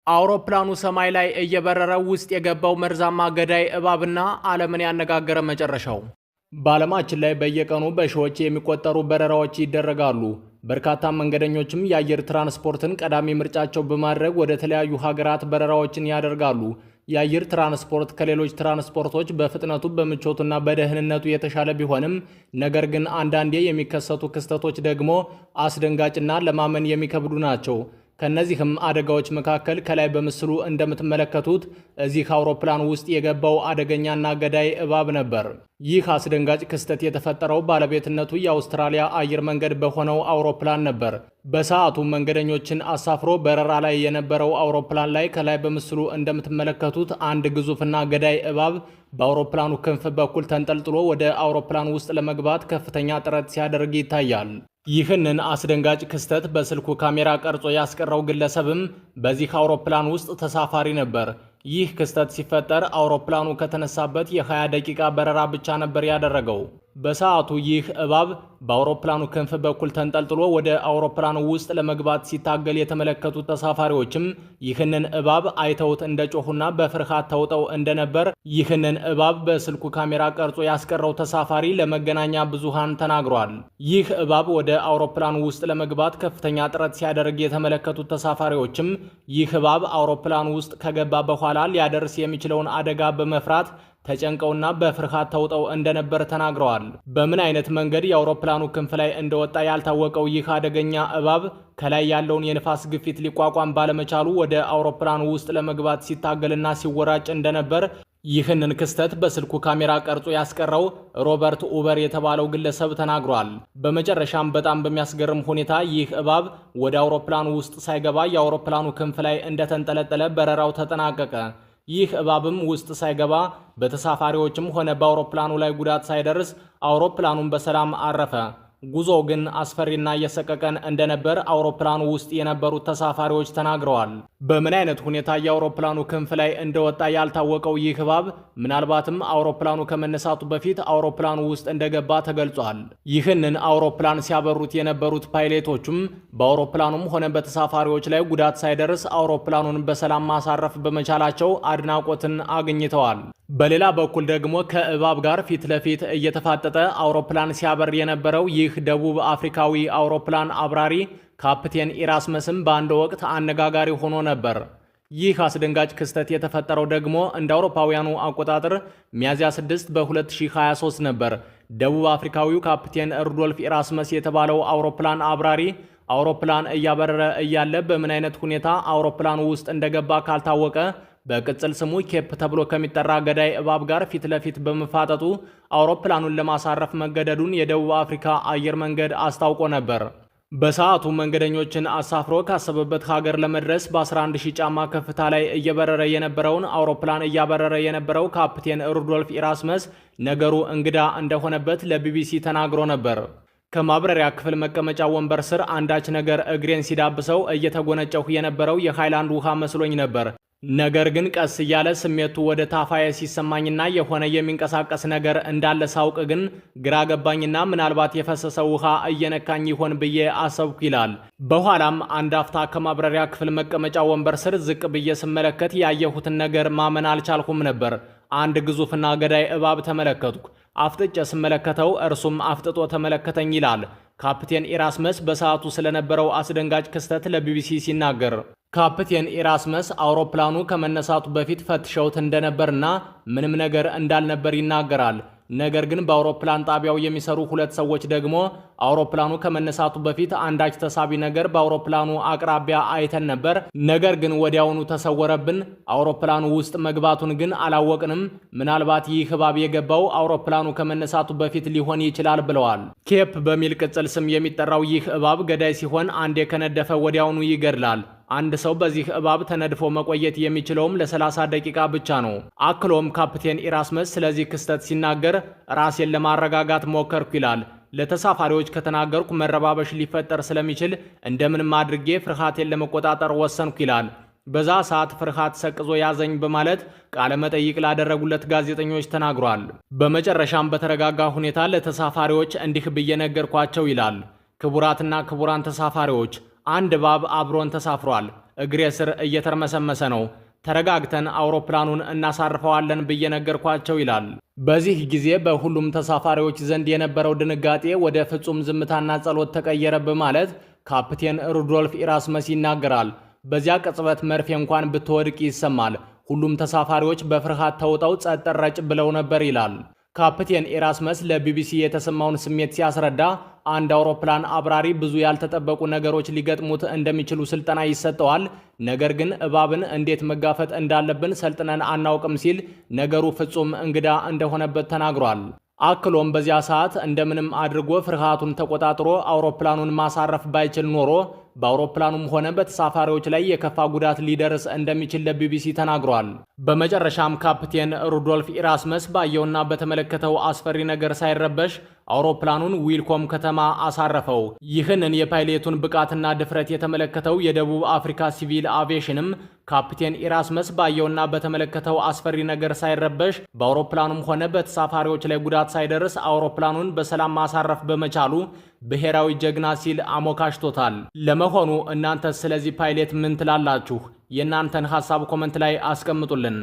አውሮፕላኑ ሰማይ ላይ እየበረረ ውስጥ የገባው መርዛማ ገዳይ እባብና ዓለምን ያነጋገረ መጨረሻው። በዓለማችን ላይ በየቀኑ በሺዎች የሚቆጠሩ በረራዎች ይደረጋሉ። በርካታ መንገደኞችም የአየር ትራንስፖርትን ቀዳሚ ምርጫቸው በማድረግ ወደ ተለያዩ ሀገራት በረራዎችን ያደርጋሉ። የአየር ትራንስፖርት ከሌሎች ትራንስፖርቶች በፍጥነቱ በምቾቱና በደህንነቱ የተሻለ ቢሆንም ነገር ግን አንዳንዴ የሚከሰቱ ክስተቶች ደግሞ አስደንጋጭና ለማመን የሚከብዱ ናቸው። ከነዚህም አደጋዎች መካከል ከላይ በምስሉ እንደምትመለከቱት እዚህ አውሮፕላን ውስጥ የገባው አደገኛና ገዳይ እባብ ነበር። ይህ አስደንጋጭ ክስተት የተፈጠረው ባለቤትነቱ የአውስትራሊያ አየር መንገድ በሆነው አውሮፕላን ነበር። በሰዓቱ መንገደኞችን አሳፍሮ በረራ ላይ የነበረው አውሮፕላን ላይ ከላይ በምስሉ እንደምትመለከቱት አንድ ግዙፍና ገዳይ እባብ በአውሮፕላኑ ክንፍ በኩል ተንጠልጥሎ ወደ አውሮፕላን ውስጥ ለመግባት ከፍተኛ ጥረት ሲያደርግ ይታያል። ይህንን አስደንጋጭ ክስተት በስልኩ ካሜራ ቀርጾ ያስቀረው ግለሰብም በዚህ አውሮፕላን ውስጥ ተሳፋሪ ነበር። ይህ ክስተት ሲፈጠር አውሮፕላኑ ከተነሳበት የ20 ደቂቃ በረራ ብቻ ነበር ያደረገው። በሰዓቱ ይህ እባብ በአውሮፕላኑ ክንፍ በኩል ተንጠልጥሎ ወደ አውሮፕላኑ ውስጥ ለመግባት ሲታገል የተመለከቱ ተሳፋሪዎችም ይህንን እባብ አይተውት እንደጮሁና በፍርሃት ተውጠው እንደነበር ይህንን እባብ በስልኩ ካሜራ ቀርጾ ያስቀረው ተሳፋሪ ለመገናኛ ብዙሃን ተናግሯል። ይህ እባብ ወደ አውሮፕላኑ ውስጥ ለመግባት ከፍተኛ ጥረት ሲያደርግ የተመለከቱት ተሳፋሪዎችም ይህ እባብ አውሮፕላኑ ውስጥ ከገባ በኋላ ሊያደርስ የሚችለውን አደጋ በመፍራት ተጨንቀውና በፍርሃት ተውጠው እንደነበር ተናግረዋል። በምን አይነት መንገድ የአውሮፕላኑ ክንፍ ላይ እንደወጣ ያልታወቀው ይህ አደገኛ እባብ ከላይ ያለውን የንፋስ ግፊት ሊቋቋም ባለመቻሉ ወደ አውሮፕላኑ ውስጥ ለመግባት ሲታገልና ሲወራጭ እንደነበር ይህንን ክስተት በስልኩ ካሜራ ቀርጾ ያስቀረው ሮበርት ኡበር የተባለው ግለሰብ ተናግሯል። በመጨረሻም በጣም በሚያስገርም ሁኔታ ይህ እባብ ወደ አውሮፕላኑ ውስጥ ሳይገባ የአውሮፕላኑ ክንፍ ላይ እንደተንጠለጠለ በረራው ተጠናቀቀ። ይህ እባብም ውስጥ ሳይገባ በተሳፋሪዎችም ሆነ በአውሮፕላኑ ላይ ጉዳት ሳይደርስ አውሮፕላኑን በሰላም አረፈ። ጉዞው ግን አስፈሪና እየሰቀቀን እንደነበር አውሮፕላኑ ውስጥ የነበሩት ተሳፋሪዎች ተናግረዋል። በምን አይነት ሁኔታ የአውሮፕላኑ ክንፍ ላይ እንደወጣ ያልታወቀው ይህ እባብ ምናልባትም አውሮፕላኑ ከመነሳቱ በፊት አውሮፕላኑ ውስጥ እንደገባ ተገልጿል። ይህንን አውሮፕላን ሲያበሩት የነበሩት ፓይሌቶቹም በአውሮፕላኑም ሆነ በተሳፋሪዎች ላይ ጉዳት ሳይደርስ አውሮፕላኑን በሰላም ማሳረፍ በመቻላቸው አድናቆትን አግኝተዋል። በሌላ በኩል ደግሞ ከእባብ ጋር ፊት ለፊት እየተፋጠጠ አውሮፕላን ሲያበር የነበረው ይህ ደቡብ አፍሪካዊ አውሮፕላን አብራሪ ካፕቴን ኢራስመስም በአንድ ወቅት አነጋጋሪ ሆኖ ነበር። ይህ አስደንጋጭ ክስተት የተፈጠረው ደግሞ እንደ አውሮፓውያኑ አቆጣጠር ሚያዝያ 6 በ2023 ነበር። ደቡብ አፍሪካዊው ካፕቴን ሩዶልፍ ኢራስመስ የተባለው አውሮፕላን አብራሪ አውሮፕላን እያበረረ እያለ በምን አይነት ሁኔታ አውሮፕላኑ ውስጥ እንደገባ ካልታወቀ በቅጽል ስሙ ኬፕ ተብሎ ከሚጠራ ገዳይ እባብ ጋር ፊት ለፊት በመፋጠጡ አውሮፕላኑን ለማሳረፍ መገደዱን የደቡብ አፍሪካ አየር መንገድ አስታውቆ ነበር። በሰዓቱ መንገደኞችን አሳፍሮ ካሰበበት ሀገር ለመድረስ በ11000 ጫማ ከፍታ ላይ እየበረረ የነበረውን አውሮፕላን እያበረረ የነበረው ካፕቴን ሩዶልፍ ኢራስመስ ነገሩ እንግዳ እንደሆነበት ለቢቢሲ ተናግሮ ነበር። ከማብረሪያ ክፍል መቀመጫ ወንበር ስር አንዳች ነገር እግሬን ሲዳብሰው እየተጎነጨሁ የነበረው የሃይላንድ ውሃ መስሎኝ ነበር። ነገር ግን ቀስ እያለ ስሜቱ ወደ ታፋዬ ሲሰማኝና የሆነ የሚንቀሳቀስ ነገር እንዳለ ሳውቅ ግን ግራ ገባኝና ምናልባት የፈሰሰው ውሃ እየነካኝ ይሆን ብዬ አሰብኩ ይላል። በኋላም አንድ አፍታ ከማብረሪያ ክፍል መቀመጫ ወንበር ስር ዝቅ ብዬ ስመለከት ያየሁትን ነገር ማመን አልቻልኩም ነበር። አንድ ግዙፍና ገዳይ እባብ ተመለከትኩ። አፍጥጬ ስመለከተው እርሱም አፍጥጦ ተመለከተኝ ይላል ካፕቴን ኢራስመስ በሰዓቱ ስለነበረው አስደንጋጭ ክስተት ለቢቢሲ ሲናገር። ካፕቴን ኢራስመስ አውሮፕላኑ ከመነሳቱ በፊት ፈትሸውት እንደነበርና ምንም ነገር እንዳልነበር ይናገራል። ነገር ግን በአውሮፕላን ጣቢያው የሚሰሩ ሁለት ሰዎች ደግሞ አውሮፕላኑ ከመነሳቱ በፊት አንዳች ተሳቢ ነገር በአውሮፕላኑ አቅራቢያ አይተን ነበር፣ ነገር ግን ወዲያውኑ ተሰወረብን። አውሮፕላኑ ውስጥ መግባቱን ግን አላወቅንም። ምናልባት ይህ እባብ የገባው አውሮፕላኑ ከመነሳቱ በፊት ሊሆን ይችላል ብለዋል። ኬፕ በሚል ቅጽል ስም የሚጠራው ይህ እባብ ገዳይ ሲሆን አንዴ ከነደፈ ወዲያውኑ ይገድላል። አንድ ሰው በዚህ እባብ ተነድፎ መቆየት የሚችለውም ለ30 ደቂቃ ብቻ ነው። አክሎም ካፕቴን ኢራስመስ ስለዚህ ክስተት ሲናገር ራሴን ለማረጋጋት ሞከርኩ ይላል። ለተሳፋሪዎች ከተናገርኩ መረባበሽ ሊፈጠር ስለሚችል እንደምንም አድርጌ ፍርሃቴን ለመቆጣጠር ወሰንኩ ይላል። በዛ ሰዓት ፍርሃት ሰቅዞ ያዘኝ በማለት ቃለ መጠይቅ ላደረጉለት ጋዜጠኞች ተናግሯል። በመጨረሻም በተረጋጋ ሁኔታ ለተሳፋሪዎች እንዲህ ብዬ ነገርኳቸው ይላል። ክቡራትና ክቡራን ተሳፋሪዎች አንድ እባብ አብሮን ተሳፍሯል። እግሬ ስር እየተርመሰመሰ ነው። ተረጋግተን አውሮፕላኑን እናሳርፈዋለን ብዬ ነገርኳቸው ይላል። በዚህ ጊዜ በሁሉም ተሳፋሪዎች ዘንድ የነበረው ድንጋጤ ወደ ፍጹም ዝምታና ጸሎት ተቀየረ በማለት ካፕቴን ሩዶልፍ ኢራስመስ ይናገራል። በዚያ ቅጽበት መርፌ እንኳን ብትወድቅ ይሰማል። ሁሉም ተሳፋሪዎች በፍርሃት ተውጠው ጸጥ ረጭ ብለው ነበር ይላል። ካፕቴን ኢራስመስ ለቢቢሲ የተሰማውን ስሜት ሲያስረዳ አንድ አውሮፕላን አብራሪ ብዙ ያልተጠበቁ ነገሮች ሊገጥሙት እንደሚችሉ ስልጠና ይሰጠዋል። ነገር ግን እባብን እንዴት መጋፈጥ እንዳለብን ሰልጥነን አናውቅም ሲል ነገሩ ፍጹም እንግዳ እንደሆነበት ተናግሯል። አክሎም በዚያ ሰዓት እንደምንም አድርጎ ፍርሃቱን ተቆጣጥሮ አውሮፕላኑን ማሳረፍ ባይችል ኖሮ በአውሮፕላኑም ሆነ በተሳፋሪዎች ላይ የከፋ ጉዳት ሊደርስ እንደሚችል ለቢቢሲ ተናግሯል። በመጨረሻም ካፕቴን ሩዶልፍ ኢራስመስ ባየውና በተመለከተው አስፈሪ ነገር ሳይረበሽ አውሮፕላኑን ዊልኮም ከተማ አሳረፈው። ይህንን የፓይሌቱን ብቃትና ድፍረት የተመለከተው የደቡብ አፍሪካ ሲቪል አቪዬሽንም ካፕቴን ኢራስመስ ባየውና በተመለከተው አስፈሪ ነገር ሳይረበሽ በአውሮፕላኑም ሆነ በተሳፋሪዎች ላይ ጉዳት ሳይደርስ አውሮፕላኑን በሰላም ማሳረፍ በመቻሉ ብሔራዊ ጀግና ሲል አሞካሽቶታል። ለመሆኑ እናንተ ስለዚህ ፓይሌት ምን ትላላችሁ? የእናንተን ሐሳብ ኮመንት ላይ አስቀምጡልን።